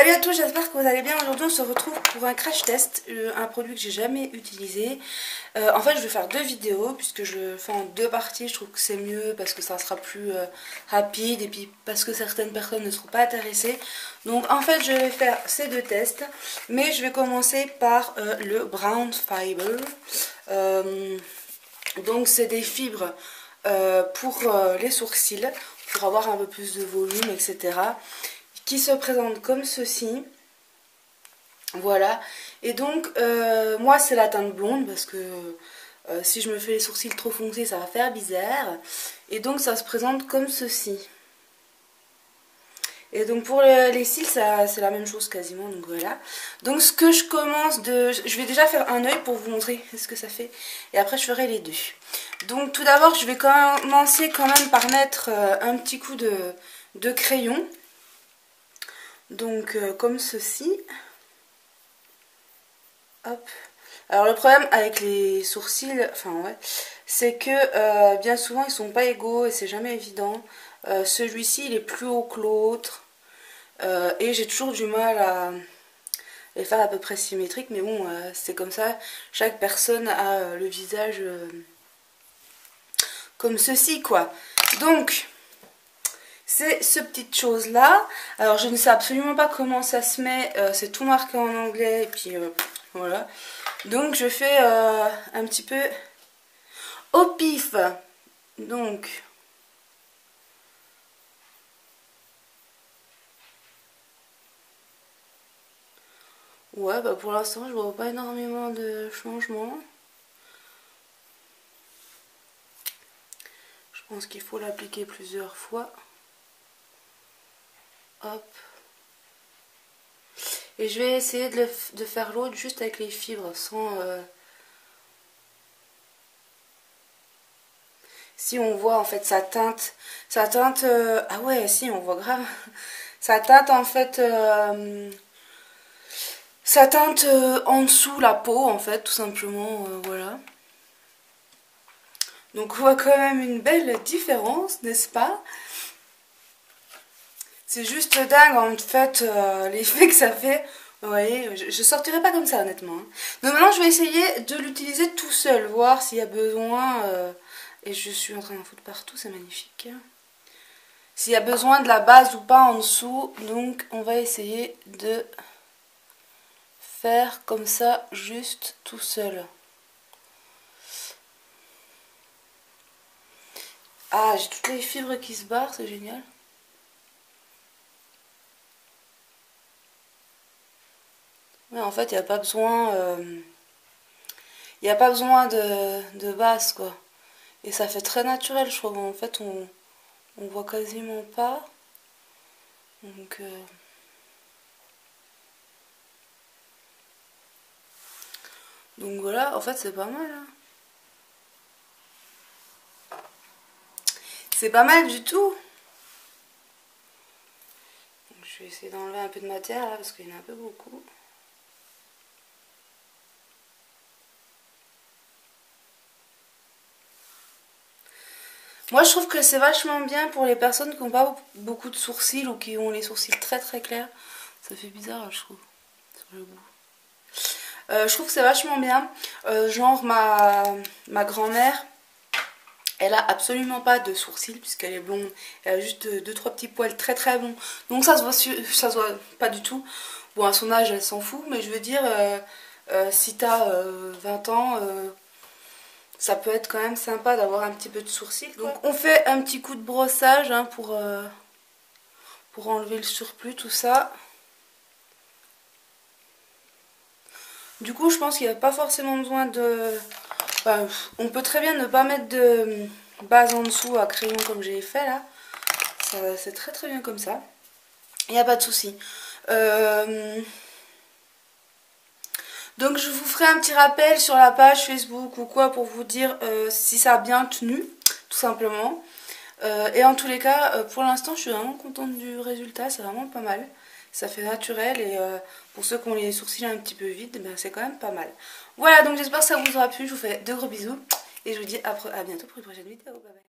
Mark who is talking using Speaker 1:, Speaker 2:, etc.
Speaker 1: Salut à tous, j'espère que vous allez bien. Aujourd'hui on se retrouve pour un crash test, un produit que j'ai jamais utilisé. En fait je vais faire deux vidéos puisque je le fais en deux parties. Je trouve que c'est mieux parce que ça sera plus rapide et puis parce que certaines personnes ne seront pas intéressées. Donc en fait je vais faire ces deux tests, mais je vais commencer par le Brown Fiber. Donc c'est des fibres pour les sourcils, pour avoir un peu plus de volume, etc. Qui se présente comme ceci. Voilà. Et donc moi c'est la teinte blonde parce que si je me fais les sourcils trop foncés ça va faire bizarre. Et donc ça se présente comme ceci. Et donc pour les cils c'est la même chose quasiment, donc voilà. Donc ce que je commence de... Je vais déjà faire un œil pour vous montrer ce que ça fait. Et après je ferai les deux. Donc tout d'abord je vais commencer quand même par mettre un petit coup de crayon. Donc comme ceci. Hop. Alors le problème avec les sourcils, enfin ouais, c'est que bien souvent ils sont pas égaux et c'est jamais évident. Celui-ci il est plus haut que l'autre et j'ai toujours du mal à les faire à peu près symétriques, mais bon c'est comme ça. Chaque personne a le visage comme ceci quoi. Donc c'est ce petite chose là. Alors je ne sais absolument pas comment ça se met, c'est tout marqué en anglais et puis voilà. Donc je fais un petit peu au pif. Donc ouais, bah pour l'instant je vois pas énormément de changements. Je pense qu'il faut l'appliquer plusieurs fois. Hop. Et je vais essayer de faire l'autre juste avec les fibres sans... Si on voit en fait sa teinte... ah ouais, si on voit grave. Sa teinte en fait... ça teinte en dessous la peau en fait, tout simplement, voilà. Donc on voit quand même une belle différence, n'est-ce pas? C'est juste dingue en fait l'effet que ça fait. Vous voyez, je sortirai pas comme ça honnêtement. Donc maintenant je vais essayer de l'utiliser tout seul, voir s'il y a besoin. Et je suis en train d'en foutre partout, c'est magnifique. S'il y a besoin de la base ou pas en dessous, donc on va essayer de faire comme ça, juste tout seul. Ah, j'ai toutes les fibres qui se barrent, c'est génial. Mais en fait, il n'y a pas besoin, il n'y a pas besoin de base, quoi. Et ça fait très naturel, je trouve. En fait, on voit quasiment pas. Donc voilà, en fait, c'est pas mal. Hein. C'est pas mal du tout. Donc, je vais essayer d'enlever un peu de matière là parce qu'il y en a un peu beaucoup. Moi je trouve que c'est vachement bien pour les personnes qui n'ont pas beaucoup de sourcils ou qui ont les sourcils très très clairs. Ça fait bizarre je trouve, sur le bout. Je trouve que c'est vachement bien. Genre ma grand-mère, elle a absolument pas de sourcils puisqu'elle est blonde. Elle a juste 2-3 petits poils très très bons. Donc ça se voit pas du tout. Bon à son âge elle s'en fout, mais je veux dire si t'as 20 ans... ça peut être quand même sympa d'avoir un petit peu de sourcils. Donc on fait un petit coup de brossage hein, pour enlever le surplus, tout ça. Du coup je pense qu'il n'y a pas forcément besoin de... Enfin, on peut très bien ne pas mettre de base en dessous à crayon comme j'ai fait là. C'est très très bien comme ça. Il n'y a pas de souci. Donc je vous ferai un petit rappel sur la page Facebook ou quoi pour vous dire si ça a bien tenu, tout simplement. Et en tous les cas, pour l'instant je suis vraiment contente du résultat, c'est vraiment pas mal. Ça fait naturel et pour ceux qui ont les sourcils un petit peu vides, ben, c'est quand même pas mal. Voilà, donc j'espère que ça vous aura plu, je vous fais de gros bisous et je vous dis à bientôt pour une prochaine vidéo. Bye bye.